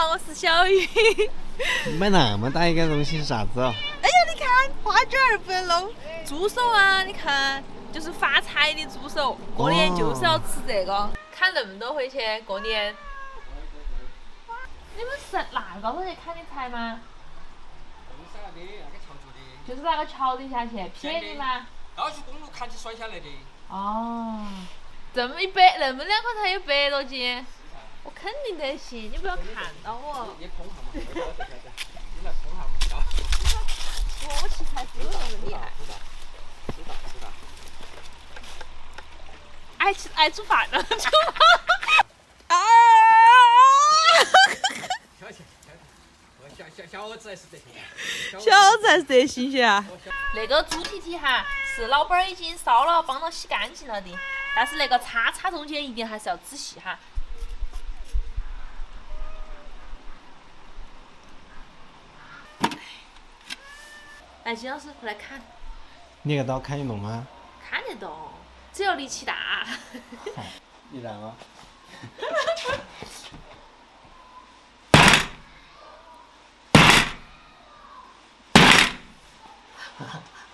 我是小雨。买那么大一个东西是啥子哦？哎呀，你看花卷儿不能弄，助手啊，你看，就是发财的助手，过年就是要吃这个。砍那么多回去过年。你们是那高头去砍的柴吗？就是那个桥底下去，便宜吗？高速公路砍起甩下来的。哦，这么200块才有100多斤，我肯定得行，你不要看到我。你碰下嘛，你来碰下嘛。我器材是有那么厉害。知道。爱煮饭了，煮饭。啊！小伙子还是得行。小子还是得新鲜啊！那个猪蹄蹄哈，是老板儿已经烧了，帮到洗干净了的。但是那个叉中间一定还是要仔细哈。来，金老师过来砍。你那个刀砍得动吗？砍得动，只要力气大。你让我。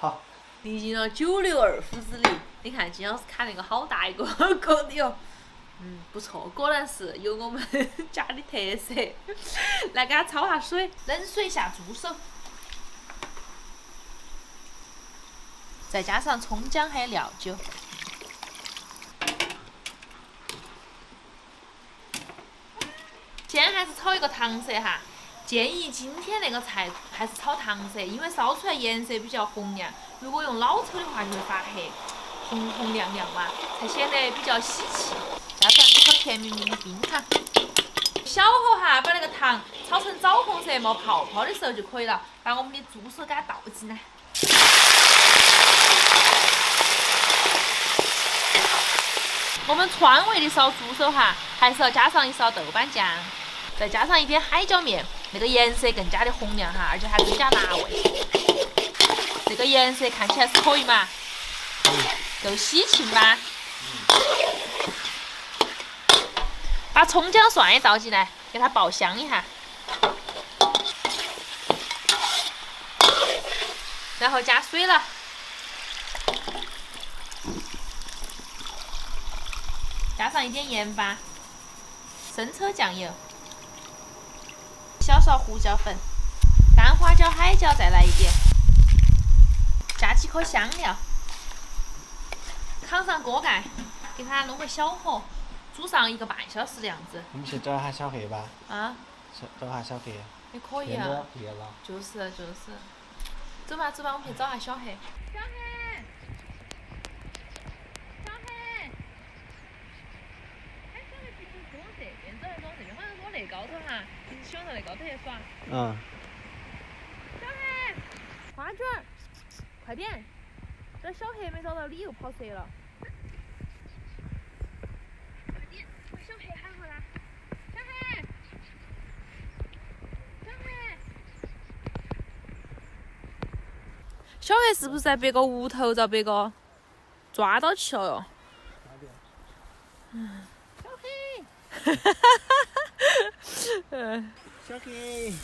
好。历经了962夫之力，你看金老师砍那个好大一个锅的哟。不错，果然是有我们家的特色。来给它焯下水，冷水下猪手，再加上葱姜还有料酒。先还是炒一个糖色哈，建议今天那个菜还是炒糖色，因为烧出来颜色比较红亮。如果用老抽的话就会发黑，红红亮亮嘛，才显得比较喜气。加上一颗甜蜜蜜的冰糖，小火哈把那个糖炒成枣红色冒泡泡的时候就可以了，把我们的猪手给它倒进来。我们川味的烧猪手哈，还是要加上1勺豆瓣酱，再加上一点海椒面，那个颜色更加的红亮哈，而且还增加辣味。这个颜色看起来是可以嘛？够喜庆吧？把葱姜蒜也倒进来，给它爆香一下。然后加水了。加上一点盐巴，生抽酱油，小勺胡椒粉，干花椒、海椒再来一点，加几颗香料，扛上锅盖，给它弄个小火，煮上1个半小时的样子。我们去找下小黑吧。啊？找下小黑。也可以啊。就是。走吧，我们去找下小黑。小黑。往这边走还是往这边？好像是往那高头哈，平时喜欢到那高头去耍。小黑，花卷儿，快点！这小黑没找到，你又跑色了。快点，把小黑喊回来。小黑，小黑是不是在别个屋头遭别个抓到起了哟？小黑。小黑。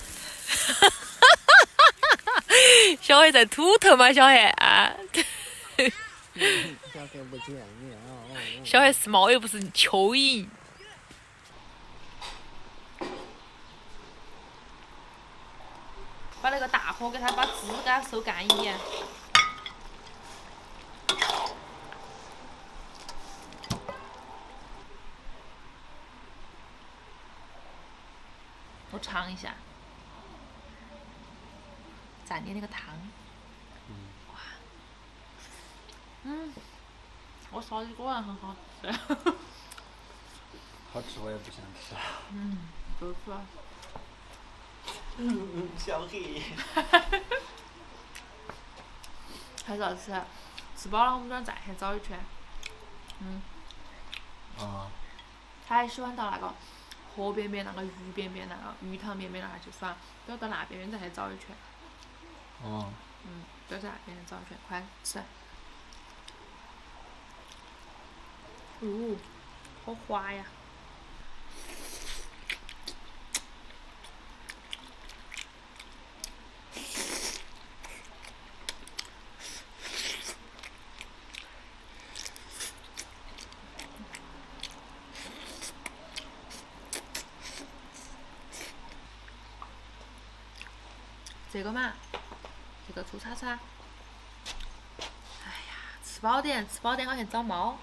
小黑在秃头吗？小黑啊。小黑不见了。小黑是猫又不是蚯蚓。把那个大火给它把汁给它收干一点。我尝一下，蘸点那个汤。哇，我烧的果然很好吃。好吃我也不想吃。就是啊。小黑。还是要吃，吃饱了我们这儿再去找一圈。他还喜欢到那个河边边那个鱼边边那个鱼塘边边那去耍，都要到那边再去找一圈。都在那边找一圈，快吃。好滑呀！这个嘛，这个粗叉叉。哎呀，吃饱点，吃饱点，好像长猫。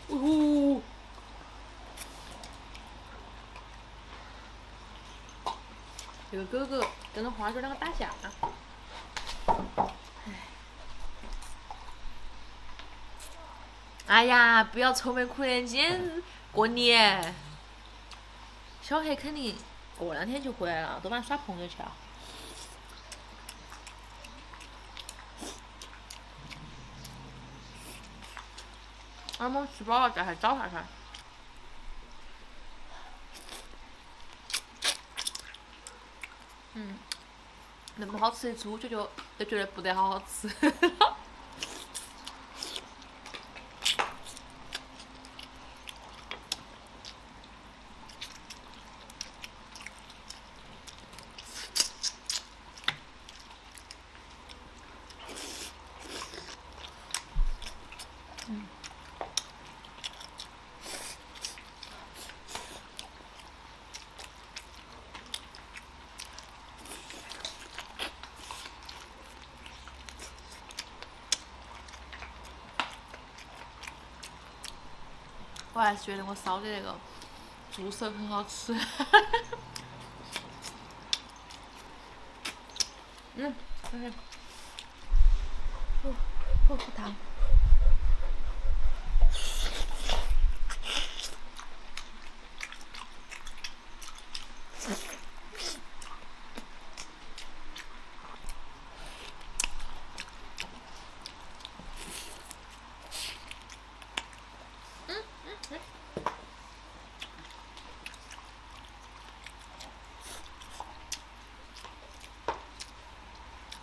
哦。这个狗狗跟着花卷两个打架。哎呀，不要愁眉苦脸，今天过年，小黑肯定过2天就回来了，都晚上耍朋友去了。俺们吃饱了再去找他噻。那么好吃的猪脚就觉得不得好好吃。我还是觉得我烧的那个猪手很好吃。喝汤。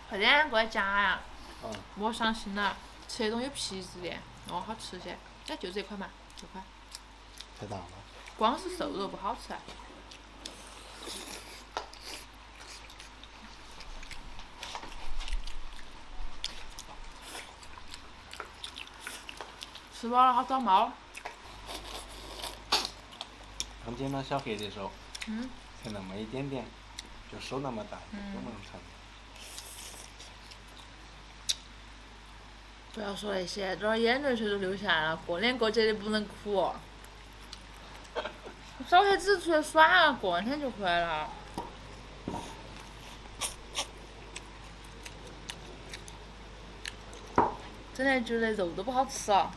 快点过来夹呀！莫伤心了，吃那种有皮质的，哦，好吃些。哎，就这款嘛，这款。太大了。光是瘦肉不好吃。吃饱了好长猫。刚捡到小黑的时候，才那么一点点，就手那么大，都能成。不要说那些，这儿眼泪水都流下来了。过年过节的不能哭哦。小黑只是出来耍了，过2天就回来了。真的觉得肉都不好吃了。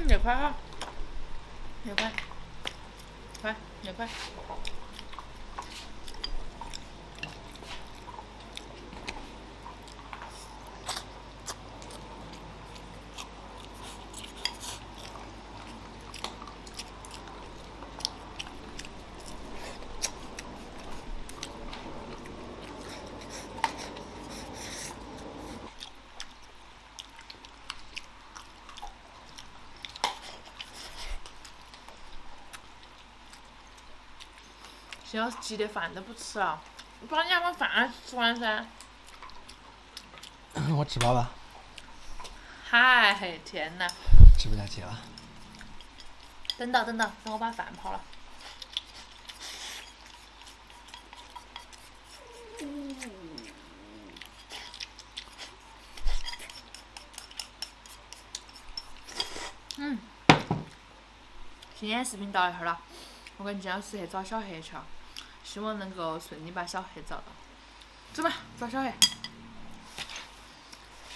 这块哈，这块，快，这块。现在急得饭都不吃了，把你把饭吃完噻。我吃饱了。嗨，天哪！吃不下去了。等到，等我把饭泡了。今天视频到一会儿了，我跟姜老师去找小黑去了，希望能够顺利把小黑找到。走吧，找小黑。